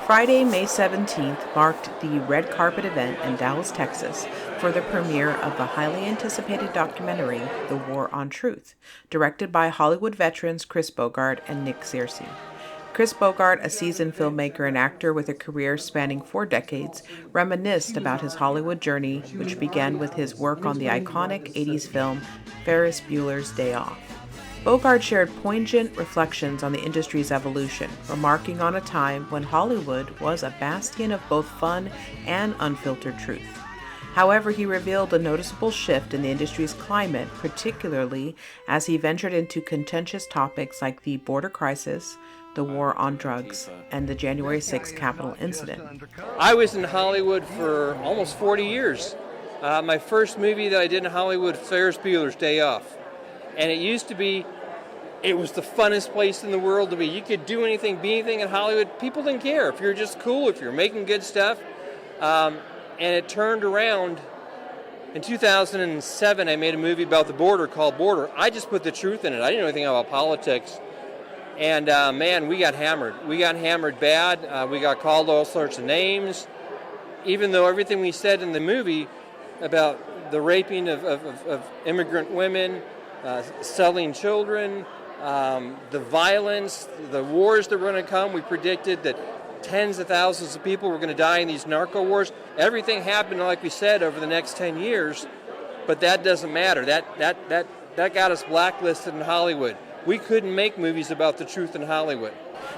Friday, May 17th marked the red carpet event in Dallas, Texas for the premiere of the highly anticipated documentary, The War on Truth, directed by Hollywood veterans Chris Burgard and Nick Searcy. Chris Burgard, a seasoned filmmaker and actor with a career spanning 4 decades, reminisced about his Hollywood journey, which began with his work on the iconic 80s film Ferris, Bueller's Day Off. Burgard shared poignant reflections on the industry's evolution, remarking on a time when Hollywood was a bastion of both fun and unfiltered truth. However, he revealed a noticeable shift in the industry's climate, particularly as he ventured into contentious topics like the border crisis, the war on drugs, and the January 6th Capitol incident. I was in Hollywood for almost 40 years. My first movie that I did in Hollywood, Ferris, Bueller's Day Off. And it used to be, it was the funnest place in the world to be. You could do anything, be anything in Hollywood. People didn't care if you're just cool, if you're making good stuff. And it turned around. In 2007, I made a movie about the border called Border. I just put the truth in it. I didn't know anything about politics. And man, we got hammered. We got hammered bad. We got called all sorts of names. Even though everything we said in the movie about the raping of immigrant women, selling children, the violence, the wars that were going to come. We predicted that tens of thousands of people were going to die in these narco wars. Everything happened, like we said, over the next 10 years, but that doesn't matter. That got us blacklisted in Hollywood. We couldn't make movies about the truth in Hollywood.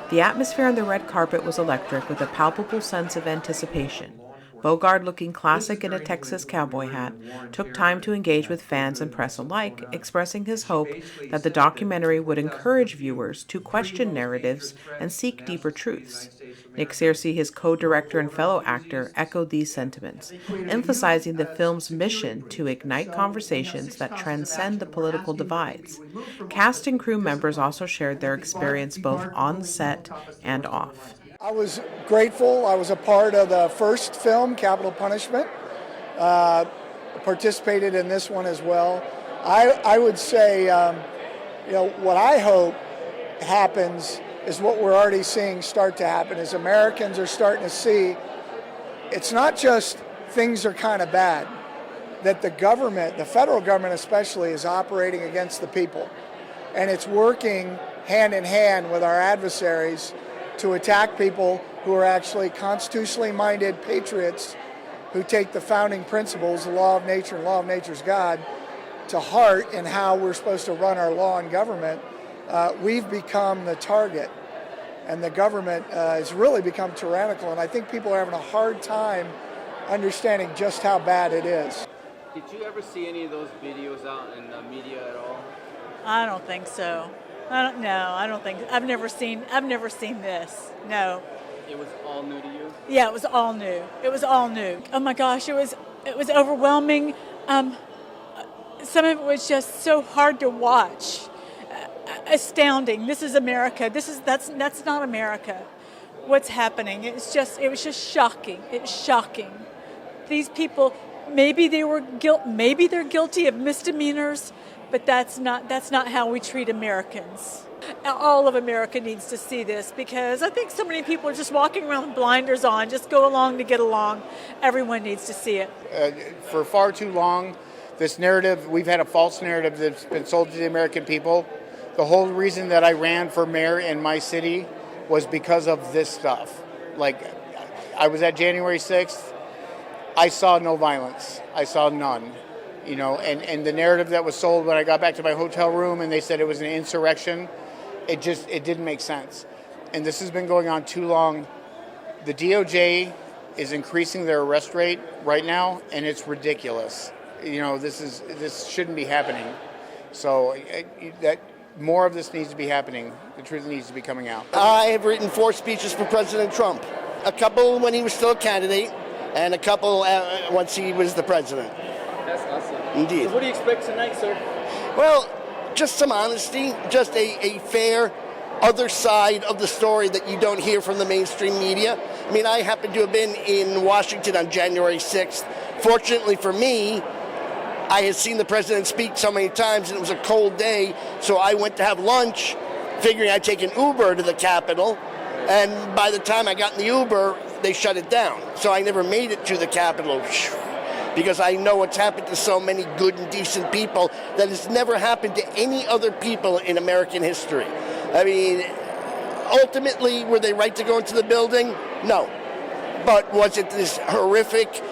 The atmosphere on the red carpet was electric, with a palpable sense of anticipation. Burgard, looking classic in a Texas cowboy hat, took time to engage with fans and press alike, expressing his hope that the documentary would encourage viewers to question narratives and seek deeper truths. Nick Searcy, his co-director and fellow actor, echoed these sentiments, emphasizing the film's mission to ignite conversations that transcend the political divides. Cast and crew members also shared their experience both on set and off. I was grateful. I was a part of the first film, Capital Punishment. Participated in this one as well. I would say, what I hope happens is what we're already seeing start to happen, is Americans are starting to see it's not just things are kind of bad, that the government, the federal government especially, is operating against the people. And it's working hand in hand with our adversaries to attack people who are actually constitutionally minded patriots who take the founding principles, the law of nature and law of nature's God, to heart in how we're supposed to run our law and government. We've become the target, and the government has really become tyrannical, and I think people are having a hard time understanding just how bad it is. Did you ever see any of those videos out in the media at all? I don't think so. I don't think. I've never seen this. No. It was all new to you? Yeah, it was all new. It was all new. Oh my gosh, it was overwhelming. Some of it was just so hard to watch. Astounding. This is America. That's not America. What's happening? It was just shocking. It's shocking. These people, maybe they're guilty of misdemeanors, but that's not how we treat Americans. All of America needs to see this, because I think so many people are just walking around with blinders on, just go along to get along. Everyone needs to see it. For far too long, this narrative, we've had a false narrative that's been sold to the American people. The whole reason that I ran for mayor in my city was because of this stuff. Like, I was at January 6th, I saw no violence. I saw none. And the narrative that was sold when I got back to my hotel room and they said it was an insurrection, it didn't make sense. And this has been going on too long. The DOJ is increasing their arrest rate right now, and it's ridiculous. This shouldn't be happening. So that more of this needs to be happening. The truth needs to be coming out. I have written 4 speeches for President Trump. A couple when he was still a candidate, and a couple once he was the president. That's awesome. Indeed. So what do you expect tonight, sir? Well, just some honesty, just a fair other side of the story that you don't hear from the mainstream media. I mean, I happen to have been in Washington on January 6th. Fortunately for me, I had seen the president speak so many times, and it was a cold day, so I went to have lunch, figuring I'd take an Uber to the Capitol, And by the time I got in the Uber, they shut it down. So I never made it to the Capitol because I know what's happened to so many good and decent people that has never happened to any other people in American history. I mean, ultimately, were they right to go into the building? No. But was it this horrific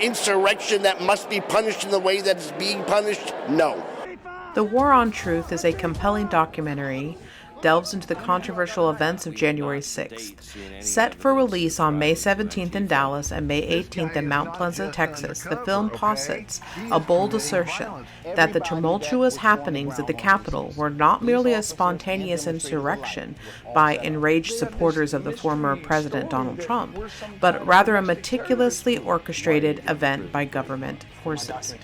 insurrection that must be punished in the way that it's being punished? No. The War on Truth is a compelling documentary, delves into the controversial events of January 6th. Set for release on May 17th in Dallas and May 18th in Mount Pleasant, Texas, the film posits a bold assertion that the tumultuous happenings at the Capitol were not merely a spontaneous insurrection by enraged supporters of the former President Donald Trump, but rather a meticulously orchestrated event by government forces.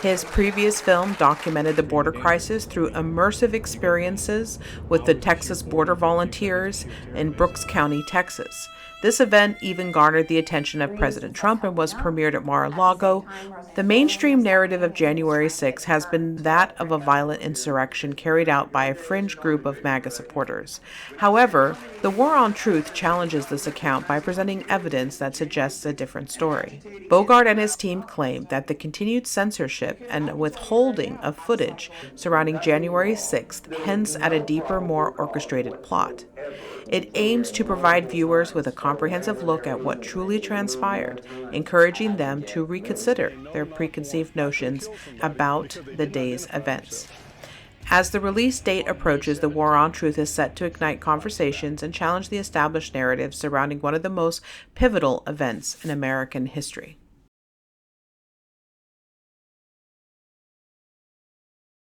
His previous film documented the border crisis through immersive experiences with the Texas Border Volunteers in Brooks County, Texas. This event even garnered the attention of President Trump and was premiered at Mar-a-Lago. The mainstream narrative of January 6 has been that of a violent insurrection carried out by a fringe group of MAGA supporters. However, the War on Truth challenges this account by presenting evidence that suggests a different story. Burgard and his team claim that the continued censorship and withholding of footage surrounding January 6th hints at a deeper, more orchestrated plot. It aims to provide viewers with a comprehensive look at what truly transpired, encouraging them to reconsider their preconceived notions about the day's events. As the release date approaches, The War on Truth is set to ignite conversations and challenge the established narrative surrounding one of the most pivotal events in American history.